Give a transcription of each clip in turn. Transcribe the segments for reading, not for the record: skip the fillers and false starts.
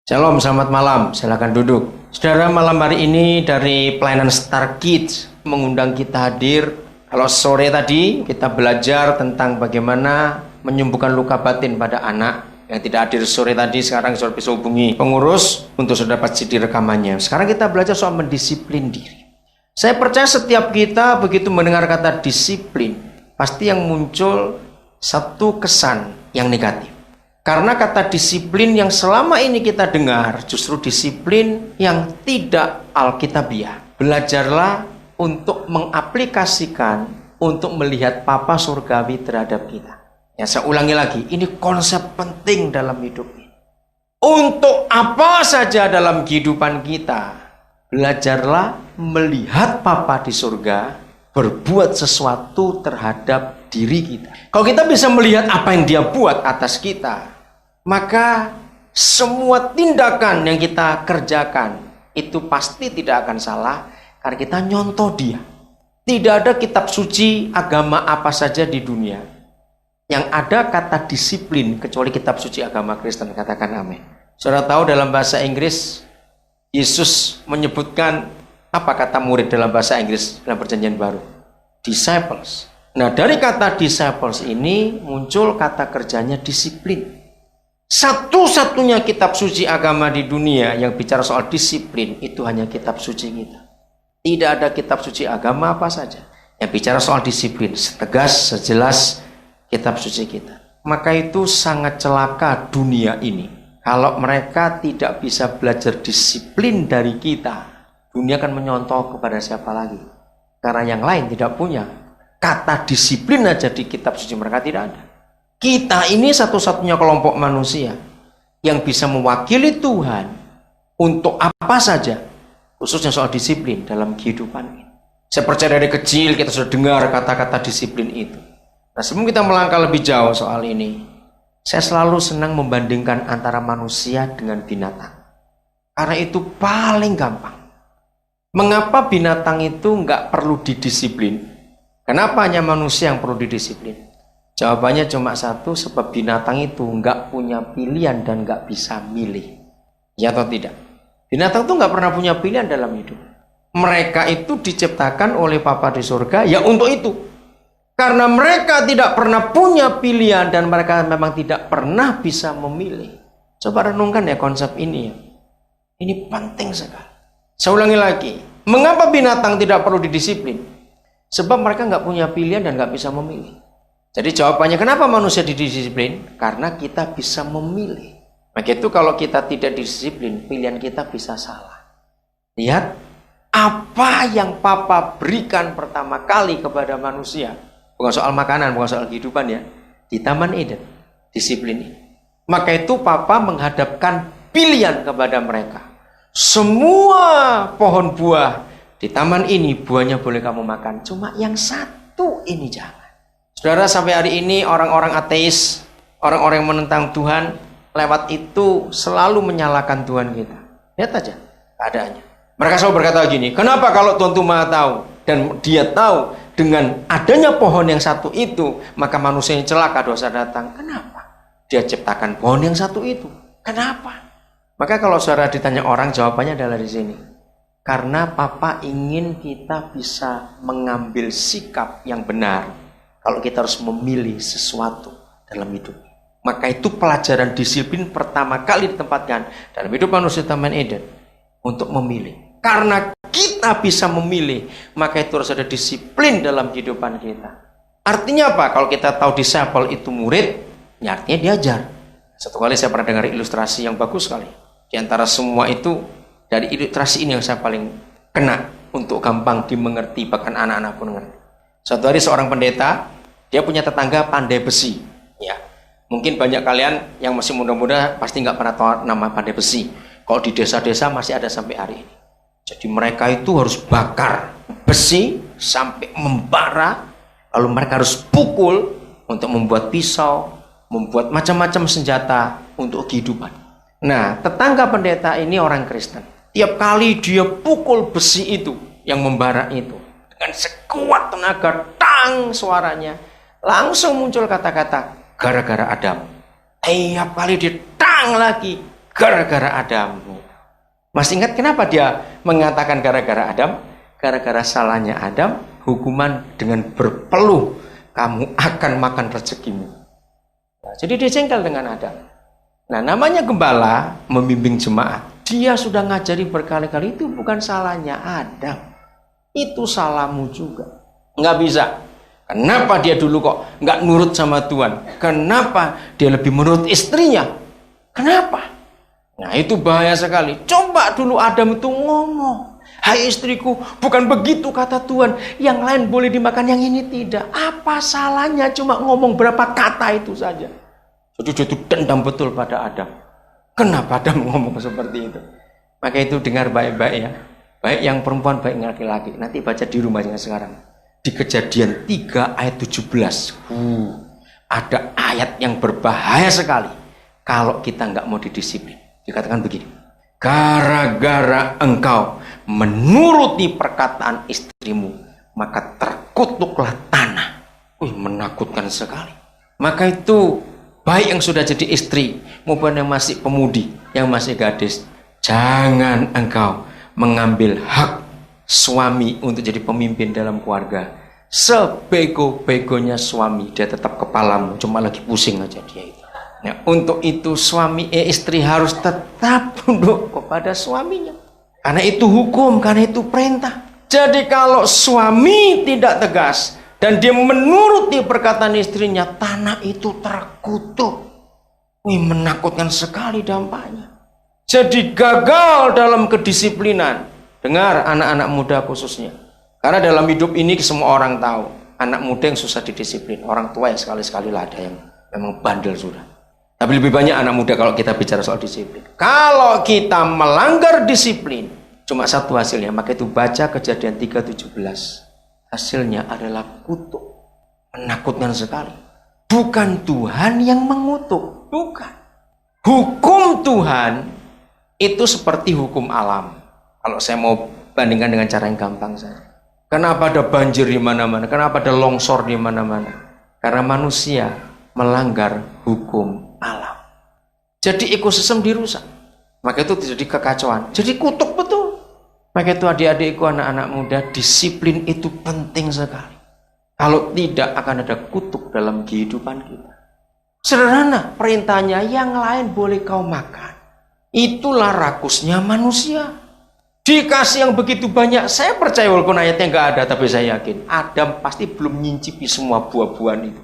Shalom, selamat malam. Silakan duduk. Saudara, malam hari ini dari pelayanan Star Kids mengundang kita hadir. Kalau sore tadi kita belajar tentang bagaimana menyembuhkan luka batin pada anak. Yang tidak hadir sore tadi, sekarang saudara bisa hubungi pengurus untuk saudara dapat CD rekamannya. Sekarang kita belajar soal mendisiplin diri. Saya percaya setiap kita begitu mendengar kata disiplin, pasti yang muncul satu kesan yang negatif. Karena kata disiplin yang selama ini kita dengar justru disiplin yang tidak alkitabiah. Belajarlah untuk mengaplikasikan, untuk melihat Papa surgawi terhadap kita. Ya, saya ulangi lagi, ini konsep penting dalam hidup ini. Untuk apa saja dalam kehidupan kita, belajarlah melihat Papa di surga berbuat sesuatu terhadap diri kita. Kalau kita bisa melihat apa yang dia buat atas kita, maka semua tindakan yang kita kerjakan itu pasti tidak akan salah karena kita nyontoh dia. Tidak ada kitab suci agama apa saja di dunia yang ada kata disiplin kecuali kitab suci agama Kristen. Katakan amin. Saudara tahu dalam bahasa Inggris Yesus menyebutkan apa kata murid dalam bahasa Inggris dalam perjanjian baru? Disciples. Nah, dari kata disciples ini muncul kata kerjanya disiplin. Satu-satunya kitab suci agama di dunia yang bicara soal disiplin itu hanya kitab suci kita. Tidak ada kitab suci agama apa saja yang bicara soal disiplin setegas, sejelas kitab suci kita. Maka itu sangat celaka dunia ini kalau mereka tidak bisa belajar disiplin dari kita. Dunia akan menyontoh kepada siapa lagi? Karena yang lain tidak punya. Kata disiplin aja di kitab suci mereka tidak ada. Kita ini satu-satunya kelompok manusia yang bisa mewakili Tuhan untuk apa saja, khususnya soal disiplin dalam kehidupan ini. Saya percaya dari kecil kita sudah dengar kata-kata disiplin itu. Nah, sebelum kita melangkah lebih jauh soal ini, saya selalu senang membandingkan antara manusia dengan binatang. Karena itu paling gampang. Mengapa binatang itu nggak perlu didisiplin? Kenapa hanya manusia yang perlu didisiplin? Jawabannya cuma satu, sebab binatang itu nggak punya pilihan dan nggak bisa milih. Ya atau tidak? Binatang itu nggak pernah punya pilihan dalam hidup. Mereka itu diciptakan oleh Papa di surga ya untuk itu. Karena mereka tidak pernah punya pilihan dan mereka memang tidak pernah bisa memilih. Coba renungkan ya konsep ini ya. Ini penting sekali. Saya ulangi lagi. Mengapa binatang tidak perlu didisiplin? Sebab mereka nggak punya pilihan dan nggak bisa memilih. Jadi jawabannya kenapa manusia didisiplin? Karena kita bisa memilih. Maka itu kalau kita tidak disiplin, pilihan kita bisa salah. Lihat, apa yang Papa berikan pertama kali kepada manusia. Bukan soal makanan, bukan soal kehidupan ya. Di Taman Eden, disiplin ini. Maka itu Papa menghadapkan pilihan kepada mereka. Semua pohon buah di taman ini buahnya boleh kamu makan. Cuma yang satu ini jangan. Saudara, sampai hari ini orang-orang ateis, orang-orang yang menentang Tuhan, lewat itu selalu menyalahkan Tuhan kita. Lihat aja keadaannya. Mereka selalu berkata gini, kenapa kalau Tuhan itu Maha tahu dan dia tahu dengan adanya pohon yang satu itu, maka manusia yang celaka dosa datang. Kenapa? Dia ciptakan pohon yang satu itu. Kenapa? Maka kalau saudara ditanya orang, jawabannya adalah di sini. Karena Papa ingin kita bisa mengambil sikap yang benar. Kalau kita harus memilih sesuatu dalam hidup. Maka itu pelajaran disiplin pertama kali ditempatkan dalam hidup manusia Taman Eden. Untuk memilih. Karena kita bisa memilih, maka itu harus ada disiplin dalam kehidupan kita. Artinya apa? Kalau kita tahu disciple itu murid, ya artinya diajar. Satu kali saya pernah dengar ilustrasi yang bagus sekali. Di antara semua itu, dari ilustrasi ini yang saya paling kena untuk gampang dimengerti, bahkan anak-anak pun mengerti. Suatu hari seorang pendeta, dia punya tetangga pandai besi. Ya, mungkin banyak kalian yang masih muda-muda pasti nggak pernah tahu nama pandai besi. Kalau di desa-desa masih ada sampai hari ini. Jadi mereka itu harus bakar besi sampai membara, lalu mereka harus pukul untuk membuat pisau, membuat macam-macam senjata untuk kehidupan. Nah, tetangga pendeta ini orang Kristen. Tiap kali dia pukul besi itu yang membara itu, dengan sekuat tenaga, tang suaranya, langsung muncul kata-kata gara-gara Adam. Tiap kali dia tang lagi, gara-gara Adam. Masih ingat kenapa dia mengatakan gara-gara Adam? Gara-gara salahnya Adam, hukuman dengan berpeluh kamu akan makan rezekimu. Nah, jadi dia jengkel dengan Adam. Nah, namanya gembala membimbing jemaat. Dia sudah ngajari berkali-kali, itu bukan salahnya Adam. Itu salahmu juga. Nggak bisa. Kenapa dia dulu kok nggak nurut sama Tuhan? Kenapa dia lebih menurut istrinya? Kenapa? Nah, itu bahaya sekali. Coba dulu Adam itu ngomong. Hai istriku, bukan begitu kata Tuhan. Yang lain boleh dimakan, yang ini tidak. Apa salahnya cuma ngomong berapa kata itu saja. Jadi dia itu dendam betul pada Adam. Kenapa Adam ngomong seperti itu? Maka itu dengar baik-baik ya. Baik yang perempuan, baik yang laki-laki. Nanti baca di rumahnya sekarang. Di Kejadian 3 ayat 17. Ada ayat yang berbahaya sekali. Kalau kita nggak mau didisiplin. Dikatakan begini. Gara-gara engkau menuruti perkataan istrimu, maka terkutuklah tanah. Menakutkan sekali. Maka itu baik yang sudah jadi istri maupun yang masih pemudi, yang masih gadis, jangan engkau mengambil hak suami untuk jadi pemimpin dalam keluarga. Sebego-begonya suami, dia tetap kepalamu, cuma lagi pusing aja dia itu. Nah, untuk itu istri harus tetap tunduk kepada suaminya. Karena itu hukum, karena itu perintah. Jadi kalau suami tidak tegas dan dia menuruti perkataan istrinya, tanah itu terkutuk. Menakutkan sekali dampaknya. Jadi gagal dalam kedisiplinan. Dengar anak-anak muda khususnya. Karena dalam hidup ini semua orang tahu, anak muda yang susah didisiplin. Orang tua yang sekali-sekali lah ada yang memang bandel sudah. Tapi lebih banyak anak muda kalau kita bicara soal disiplin. Kalau kita melanggar disiplin, cuma satu hasilnya. Maka itu baca Kejadian 3:17. Hasilnya adalah kutuk. Menakutkan sekali. Bukan Tuhan yang mengutuk. Bukan. Hukum Tuhan itu seperti hukum alam. Kalau saya mau bandingkan dengan cara yang gampang saja. Kenapa ada banjir di mana-mana? Kenapa ada longsor di mana-mana? Karena manusia melanggar hukum alam. Jadi ekosistem dirusak. Maka itu terjadi kekacauan. Jadi kutuk betul. Maka itu adik-adikku, anak-anak muda, disiplin itu penting sekali. Kalau tidak akan ada kutuk dalam kehidupan kita. Sederhana perintahnya, yang lain boleh kau makan. Itulah rakusnya manusia. Dikasih yang begitu banyak, saya percaya walaupun ayatnya nggak ada, tapi saya yakin Adam pasti belum nyincipi semua buah-buahan itu.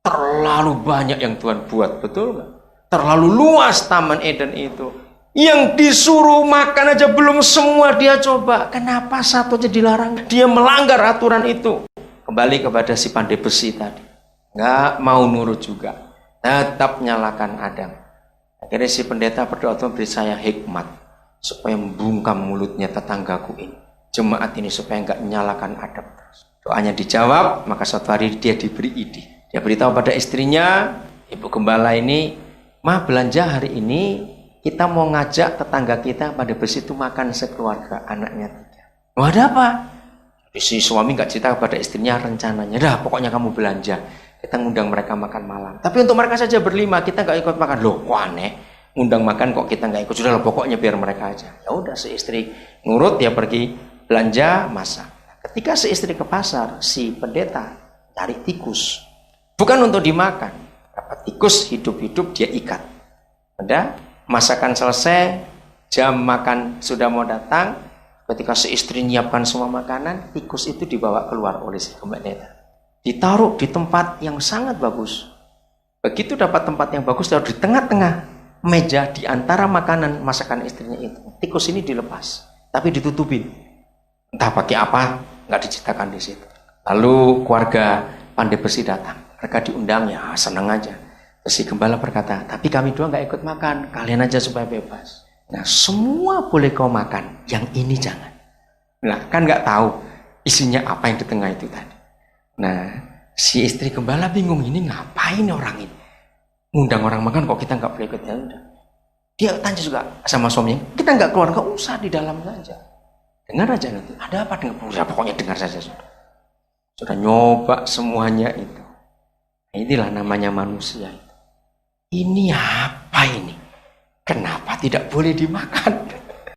Terlalu banyak yang Tuhan buat, betul nggak? Terlalu luas Taman Eden itu. Yang disuruh makan aja belum semua dia coba. Kenapa satu aja dilarang? Dia melanggar aturan itu. Kembali kepada si pandai besi tadi. Nggak mau nurut juga. Tetap nyalakan Adam. Akhirnya si pendeta berdoa, Tuhan beri saya hikmat supaya membungkam mulutnya tetanggaku ini. Jemaat ini supaya nggak nyalakan Adam terus. Doanya dijawab, maka suatu hari dia diberi ide. Dia beritahu pada istrinya, ibu gembala ini, mah belanja hari ini kita mau ngajak tetangga kita pada besi itu makan sekeluarga, anaknya 3. Oh, ada apa? Jadi si suami nggak cerita kepada istrinya rencananya. Dah, pokoknya kamu belanja. Kita ngundang mereka makan malam. Tapi untuk mereka saja berlima, kita nggak ikut makan. Loh, kok aneh? Ngundang makan kok kita nggak ikut? Sudah lah, pokoknya biar mereka aja. Ya udah, si istri ngurut, dia pergi belanja, masak. Ketika si istri ke pasar, si pendeta cari tikus. Bukan untuk dimakan. Dapat tikus hidup-hidup dia ikat. Udah, masakan selesai, jam makan sudah mau datang. Ketika si istri nyiapkan semua makanan, tikus itu dibawa keluar oleh si pendeta. Ditaruh di tempat yang sangat bagus. Begitu dapat tempat yang bagus, taruh di tengah-tengah meja di antara makanan masakan istrinya itu. Tikus ini dilepas, tapi ditutupin. Entah pakai apa, nggak diceritakan di situ. Lalu keluarga pandai besi datang. Mereka diundang, ya senang aja. Terus si gembala berkata, tapi kami dua nggak ikut makan, kalian aja supaya bebas. Nah, semua boleh kau makan, yang ini jangan. Nah, kan nggak tahu isinya apa yang di tengah itu tadi. Nah, si istri gembala bingung, ini ngapain orang ini? Ngundang orang makan kok kita nggak boleh ikut. Ya udah. Dia tanya juga sama suaminya, kita nggak keluar, nggak usah di dalam saja. Dengar aja nanti, ada apa dengan ya, pokoknya dengar saja sudah. Sudah nyoba semuanya itu. Inilah namanya manusia itu. Ini apa ini? Kenapa tidak boleh dimakan?